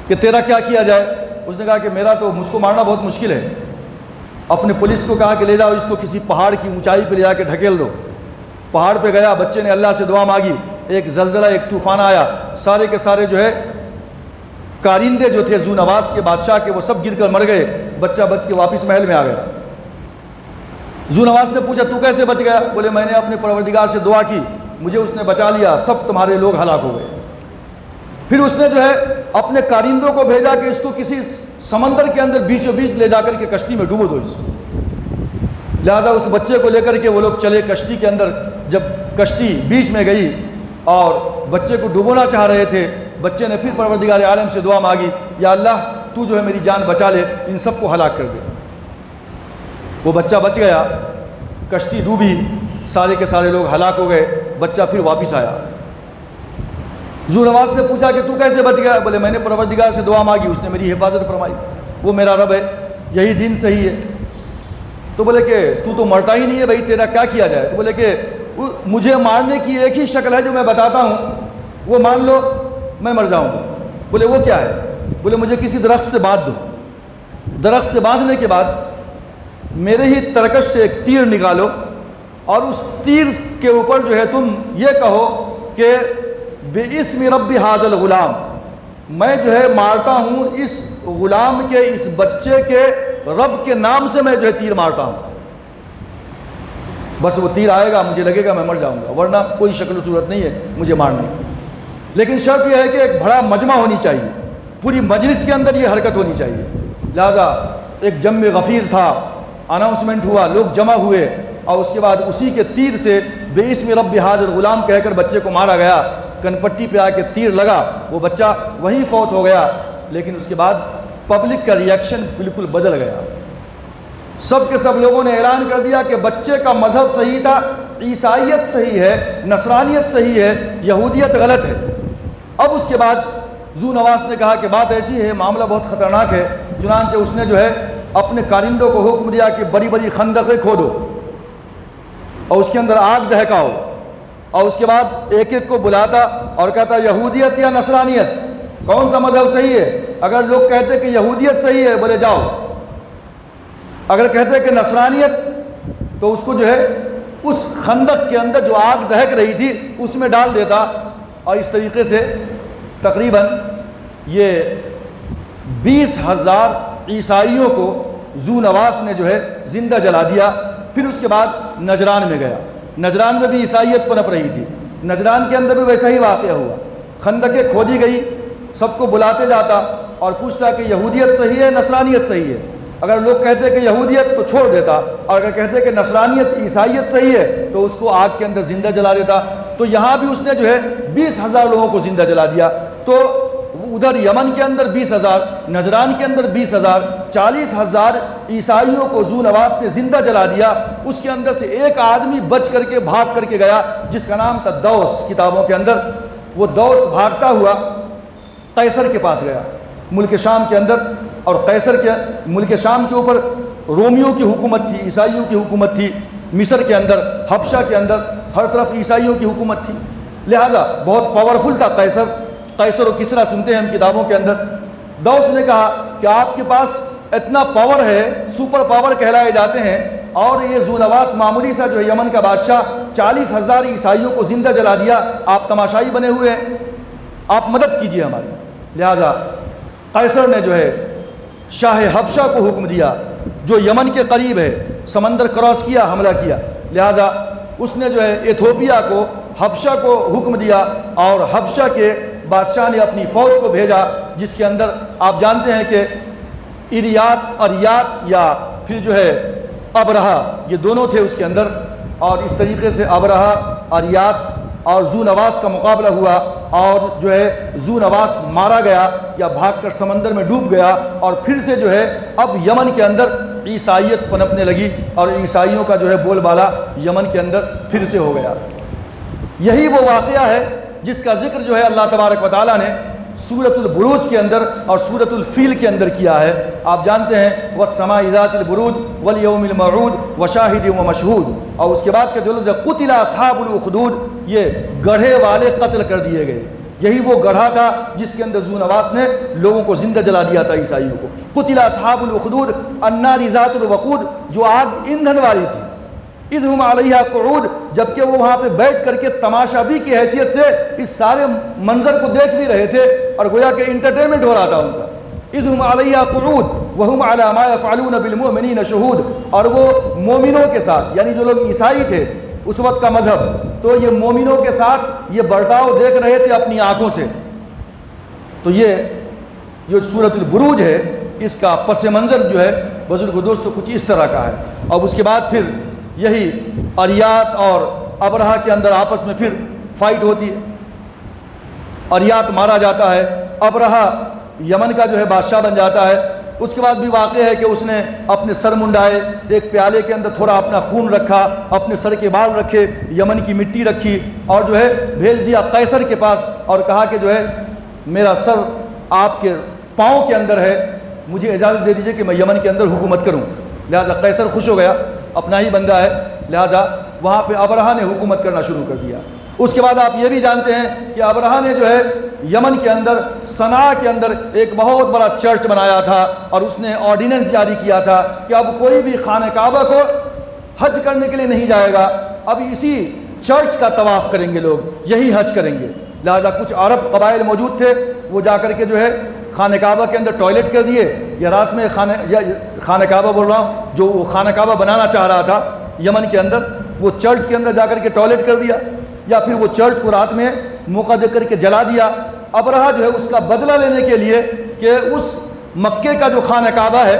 کہ تیرا کیا کیا جائے؟ اس نے کہا کہ مجھ کو مارنا بہت مشکل ہے۔ اپنے پولیس کو کہا کہ لے جاؤ اس کو کسی پہاڑ کی اونچائی پہ لے جا کے ڈھکیل دو۔ پہاڑ پہ گیا، بچے نے اللہ سے دعا مانگی، ایک زلزلہ، ایک طوفان آیا، سارے کے سارے جو ہے کارندے جو تھے ذو نواس کے بادشاہ کے وہ سب گر کر مر گئے۔ بچہ بچ کے واپس محل میں آ گیا۔ ذو نواس نے پوچھا تو کیسے بچ گیا؟ بولے میں نے اپنے پروردگار سے دعا کی، مجھے اس نے بچا لیا، سب تمہارے لوگ ہلاک ہو گئے۔ پھر اس نے جو ہے اپنے کارندوں کو بھیجا کہ اس کو کسی سمندر کے اندر بیچوں بیچ لے جا کر کے کشتی میں ڈوبو دو اس کو۔ لہٰذا اس بچے کو لے کر کے وہ لوگ چلے کشتی کے اندر۔ جب کشتی بیچ میں گئی اور بچے کو ڈبونا چاہ رہے تھے، بچے نے پھر پروردگار عالم سے دعا مانگی، یا اللہ تو جو ہے میری جان بچا لے، ان سب کو ہلاک کر دے۔ وہ بچہ بچ گیا، کشتی ڈوبی، سارے کے سارے لوگ ہلاک ہو گئے، بچہ پھر واپس آیا۔ ذو نواس نے پوچھا کہ تو کیسے بچ گیا؟ بولے میں نے پروردگار سے دعا مانگی، اس نے میری حفاظت فرمائی، وہ میرا رب ہے، یہی دین صحیح ہے۔ تو بولے کہ تو مرتا ہی نہیں ہے بھائی، تیرا کیا کیا جائے؟ تو بولے کہ مجھے مارنے کی ایک ہی شکل ہے جو میں بتاتا ہوں، وہ مان لو میں مر جاؤں گا۔ بولے وہ کیا ہے؟ بولے مجھے کسی درخت سے باندھ دو، درخت سے باندھنے کے بعد میرے ہی ترکش سے ایک تیر نکالو، اور اس تیر کے اوپر جو ہے تم یہ کہو کہ بِاسْمِ رَبِّ هَذَا الْغُلَامِ، میں جو ہے مارتا ہوں اس غلام کے، اس بچے کے رب کے نام سے میں جو ہے تیر مارتا ہوں۔ بس وہ تیر آئے گا، مجھے لگے گا میں مر جاؤں گا، ورنہ کوئی شکل و صورت نہیں ہے مجھے مارنے کی۔ لیکن شرط یہ ہے کہ ایک بڑا مجمع ہونی چاہیے، پوری مجلس کے اندر یہ حرکت ہونی چاہیے۔ لہٰذا ایک جمع غفیر تھا، اناؤنسمنٹ ہوا، لوگ جمع ہوئے، اور اس کے بعد اسی کے تیر سے بِاسْمِ رَبِّ هَذَا الْغُلَامِ کہہ کر بچے کو مارا گیا۔ کنپٹی پہ آ کے تیر لگا، وہ بچہ وہیں فوت ہو گیا۔ لیکن اس کے بعد پبلک کا ریئیکشن بالکل بدل گیا، سب کے سب لوگوں نے اعلان کر دیا کہ بچے کا مذہب صحیح تھا، عیسائیت صحیح ہے، نصرانیت صحیح ہے، یہودیت غلط ہے۔ اب اس کے بعد ذو نواس نے کہا کہ بات ایسی ہے، معاملہ بہت خطرناک ہے، چنانچہ اس نے جو ہے اپنے کارندوں کو حکم دیا کہ بڑی بڑی خندقیں کھودو اور اس کے اندر آگ دہکاؤ، اور اس کے بعد ایک ایک کو بلاتا اور کہتا یہودیت یا نصرانیت، کون سا مذہب صحیح ہے؟ اگر لوگ کہتے کہ یہودیت صحیح ہے، بولے جاؤ، اگر کہتے کہ نصرانیت تو اس کو جو ہے اس خندق کے اندر جو آگ دہک رہی تھی اس میں ڈال دیتا۔ اور اس طریقے سے تقریباً یہ 20,000 عیسائیوں کو ذو نواس نے جو ہے زندہ جلا دیا۔ پھر اس کے بعد نجران میں گیا، نجران میں بھی عیسائیت پنپ رہی تھی، نجران کے اندر بھی ویسا ہی واقعہ ہوا، خندقیں کھودی گئی، سب کو بلاتے جاتا اور پوچھتا کہ یہودیت صحیح ہے، نصرانیت صحیح ہے۔ اگر لوگ کہتے کہ یہودیت تو چھوڑ دیتا، اور اگر کہتے کہ نصرانیت عیسائیت صحیح ہے تو اس کو آگ کے اندر زندہ جلا دیتا۔ تو یہاں بھی اس نے جو ہے 20,000 لوگوں کو زندہ جلا دیا۔ تو ادھر یمن کے اندر 20,000، نجران کے اندر 20,000، 40,000 عیسائیوں کو ذو نواس نے زندہ جلا دیا۔ اس کے اندر سے ایک آدمی بچ کر کے بھاگ کر کے گیا جس کا نام تھا دوس کتابوں کے اندر۔ وہ دوس بھاگتا ہوا قیصر کے پاس گیا ملک شام کے اندر، اور قیصر کے ملک شام کے اوپر رومیوں کی حکومت تھی، عیسائیوں کی حکومت تھی، مصر کے اندر، حبشہ کے اندر ہر طرف عیسائیوں کی حکومت تھی، لہذا بہت پاورفل تھا قیصر۔ قیصر و کسریٰ سنتے ہیں ہم کتابوں کے اندر۔ دوس نے کہا کہ آپ کے پاس اتنا پاور ہے، سپر پاور کہلائے جاتے ہیں، اور یہ ذو نواس معمولی سا جو ہے یمن کا بادشاہ 40,000 عیسائیوں کو زندہ جلا دیا، آپ تماشائی بنے ہوئے ہیں، آپ مدد کیجئے ہماری۔ لہذا قیصر نے جو ہے شاہ حبشہ کو حکم دیا جو یمن کے قریب ہے، سمندر کراس کیا، حملہ کیا۔ لہذا اس نے جو ہے ایتھوپیا کو، حبشہ کو حکم دیا، اور حبشہ کے بادشاہ نے اپنی فوج کو بھیجا جس کے اندر آپ جانتے ہیں کہ اریات، اریات یا پھر جو ہے ابرہا، یہ دونوں تھے اس کے اندر، اور اس طریقے سے ابرہا، اریات اور ذو نواس کا مقابلہ ہوا، اور جو ہے ذو نواس مارا گیا یا بھاگ کر سمندر میں ڈوب گیا، اور پھر سے جو ہے اب یمن کے اندر عیسائیت پنپنے لگی، اور عیسائیوں کا جو ہے بول بالا یمن کے اندر پھر سے ہو گیا۔ یہی وہ واقعہ ہے جس کا ذکر جو ہے اللہ تبارک و تعالیٰ نے سورۃ البروج کے اندر اور سورۃ الفیل کے اندر کیا ہے۔ آپ جانتے ہیں والسماء ذات البروج والیوم الموعود وشاہد ومشہود، اور اس کے بعد کا جو لفظ قتل اصحاب الاخدود، یہ گڑھے والے قتل کر دیے گئے۔ یہی وہ گڑھا تھا جس کے اندر ذو نواس نے لوگوں کو زندہ جلا دیا تھا، عیسائیوں کو۔ قتل اصحاب الاخدود النار ذات الوقود، جو آگ ایندھن والی تھی، اذ ہم علیہا قعود، جبکہ وہ وہاں پہ بیٹھ کر کے تماشابی کی حیثیت سے اس سارے منظر کو دیکھ بھی رہے تھے، اور گویا کہ انٹرٹینمنٹ ہو رہا تھا ان کا۔ اذ ہم علیہا قعود وہم علی ما یفعلون بالمؤمنین شہود، اور وہ مومنوں کے ساتھ، یعنی جو لوگ عیسائی تھے اس وقت کا مذہب، تو یہ مومنوں کے ساتھ یہ برتاؤ دیکھ رہے تھے اپنی آنکھوں سے۔ تو یہ جو سورۃ البروج ہے اس کا پس منظر جو ہے بزرگ دوستو کچھ اس طرح کا ہے۔ اور اس کے بعد پھر یہی اریات اور ابرہہ کے اندر آپس میں پھر فائٹ ہوتی ہے، اریات مارا جاتا ہے، ابرہہ یمن کا جو ہے بادشاہ بن جاتا ہے۔ اس کے بعد بھی واقع ہے کہ اس نے اپنے سر منڈائے، ایک پیالے کے اندر تھوڑا اپنا خون رکھا، اپنے سر کے بال رکھے، یمن کی مٹی رکھی، اور جو ہے بھیج دیا قیصر کے پاس، اور کہا کہ جو ہے میرا سر آپ کے پاؤں کے اندر ہے، مجھے اجازت دے دیجئے کہ میں یمن کے اندر حکومت کروں۔ لہٰذا قیصر خوش ہو گیا، اپنا ہی بندہ ہے، لہٰذا وہاں پہ ابرہہ نے حکومت کرنا شروع کر دیا۔ اس کے بعد آپ یہ بھی جانتے ہیں کہ ابرہہ نے جو ہے یمن کے اندر صنعاء کے اندر ایک بہت بڑا چرچ بنایا تھا، اور اس نے آرڈیننس جاری کیا تھا کہ اب کوئی بھی خانہ کعبہ کو حج کرنے کے لیے نہیں جائے گا، اب اسی چرچ کا طواف کریں گے لوگ، یہی حج کریں گے۔ لہٰذا کچھ عرب قبائل موجود تھے، وہ جا کر کے جو ہے خانہ کعبہ کے اندر ٹوائلٹ کر دیے، یا رات میں خانہ کعبہ بول رہا ہوں، جو وہ خانہ کعبہ بنانا چاہ رہا تھا یمن کے اندر، وہ چرچ کے اندر جا کر کے ٹوائلٹ کر دیا، یا پھر وہ چرچ کو رات میں موقع دے کر کے جلا دیا۔ ابرہہ جو ہے اس کا بدلہ لینے کے لیے کہ اس مکے کا جو خانہ کعبہ ہے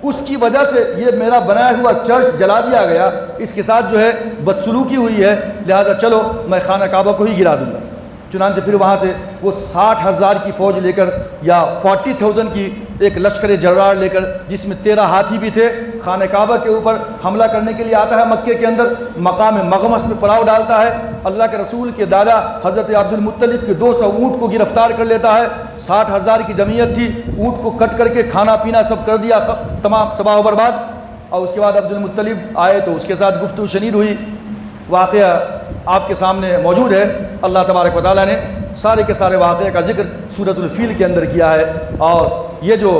اس کی وجہ سے یہ میرا بنایا ہوا چرچ جلا دیا گیا، اس کے ساتھ جو ہے بدسلوکی ہوئی ہے، لہذا چلو میں خانہ کعبہ کو ہی گرا دوں گا۔ چنانچہ پھر وہاں سے وہ 60,000 کی فوج لے کر، یا 40,000 کی ایک لشکر جرار لے کر، جس میں 13 ہاتھی بھی تھے، خانہ کعبہ کے اوپر حملہ کرنے کے لیے آتا ہے۔ مکے کے اندر مقام مغمس میں پڑاؤ ڈالتا ہے، اللہ کے رسول کے دادا حضرت عبد المطلب کے 200 اونٹ کو گرفتار کر لیتا ہے۔ 60,000 کی جمعیت تھی، اونٹ کو کٹ کر کے کھانا پینا سب کر دیا، تمام تباہ و برباد۔ اور اس کے بعد عبد المطلب آئے تو اس کے ساتھ گفتگو شنید ہوئی۔ واقعہ آپ کے سامنے موجود ہے، اللہ تبارک و تعالیٰ نے سارے کے سارے واقعے کا ذکر سورۃ الفیل کے اندر کیا ہے۔ اور یہ جو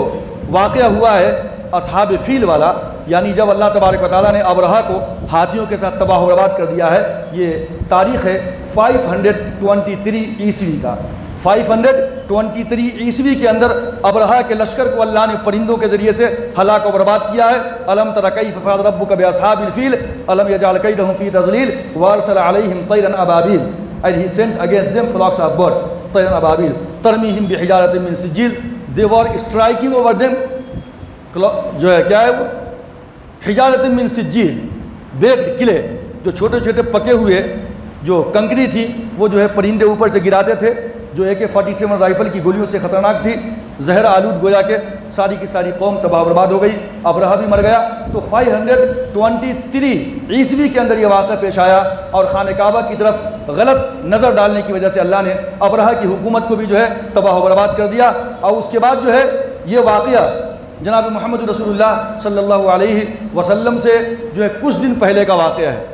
واقعہ ہوا ہے اصحاب فیل والا، یعنی جب اللہ تبارک و تعالیٰ نے ابرہہ کو ہاتھیوں کے ساتھ تباہ و برباد کر دیا ہے، یہ تاریخ ہے 523 عیسوی کا۔ 523 عیسوی کے اندر ابرہہ کے لشکر کو اللہ نے پرندوں کے ذریعے سے ہلاک و برباد کیا ہے۔ الم تر کیف فعل ربک باصحاب الفیل الم یجعل کیدہم فی تضلیل وارسل علیہم طیرا ابابیل and he sent against them flocks of birds طیرا ابابیل ترمیہم بحجارۃ من سجیل they were striking over them جو ہے کیا ہے وہ حجارۃ من سجیل، بیکڈ قلعے جو چھوٹے چھوٹے پکے ہوئے جو کنکری تھی، وہ جو ہے پرندے اوپر سے گراتے تھے، جو AK-47 رائفل کی گولیوں سے خطرناک تھی، زہر آلود گویا کہ ساری کی ساری قوم تباہ برباد ہو گئی، ابرہہ بھی مر گیا۔ تو 523 عیسوی کے اندر یہ واقعہ پیش آیا، اور خانہ کعبہ کی طرف غلط نظر ڈالنے کی وجہ سے اللہ نے ابرہہ کی حکومت کو بھی جو ہے تباہ و برباد کر دیا۔ اور اس کے بعد جو ہے یہ واقعہ جناب محمد رسول اللہ صلی اللہ علیہ وسلم سے جو ہے کچھ دن پہلے کا واقعہ ہے۔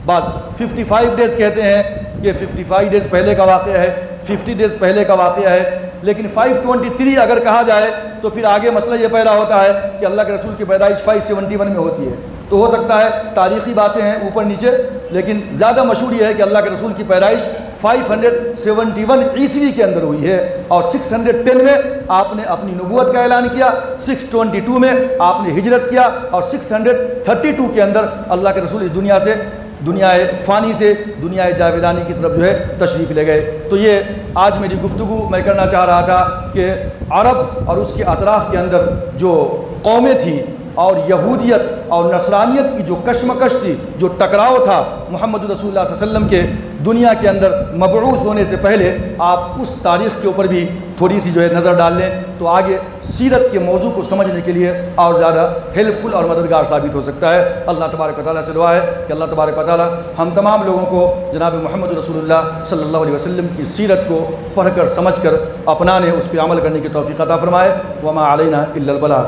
بعض 55 ڈیز کہتے ہیں کہ 55 ڈیز پہلے کا واقعہ ہے، 50 ڈیز پہلے کا واقعہ ہے، لیکن 523 اگر کہا جائے تو پھر آگے مسئلہ یہ پیدا ہوتا ہے کہ اللہ کے رسول کی پیدائش 571 میں ہوتی ہے، تو ہو سکتا ہے تاریخی باتیں ہیں اوپر نیچے، لیکن زیادہ مشہور یہ ہے کہ اللہ کے رسول کی پیدائش 571 عیسوی کے اندر ہوئی ہے، اور 610 میں آپ نے اپنی نبوت کا اعلان کیا، 622 میں آپ نے ہجرت کیا، اور 632 کے اندر اللہ کے رسول اس دنیا سے، دنیا فانی سے دنیا جاویدانی کی طرف جو ہے تشریف لے گئے۔ تو یہ آج میری گفتگو میں کرنا چاہ رہا تھا کہ عرب اور اس کے اطراف کے اندر جو قومیں تھیں، اور یہودیت اور نصرانیت کی جو کشمکش تھی، جو ٹکراؤ تھا محمد رسول اللہ صلی اللہ علیہ وسلم کے دنیا کے اندر مبعوث ہونے سے پہلے آپ اس تاریخ کے اوپر بھی تھوڑی سی جو ہے نظر ڈال لیں تو آگے سیرت کے موضوع کو سمجھنے کے لیے اور زیادہ ہیلپ فل اور مددگار ثابت ہو سکتا ہے۔ اللہ تبارک و تعالیٰ سے دعا ہے کہ اللہ تبارک و تعالیٰ ہم تمام لوگوں کو جناب محمد رسول اللہ صلی اللہ علیہ وسلم کی سیرت کو پڑھ کر سمجھ کر اپنانے، اس پہ عمل کرنے کی توفیق عطا فرمائے۔ وما علینا الا البلاغ۔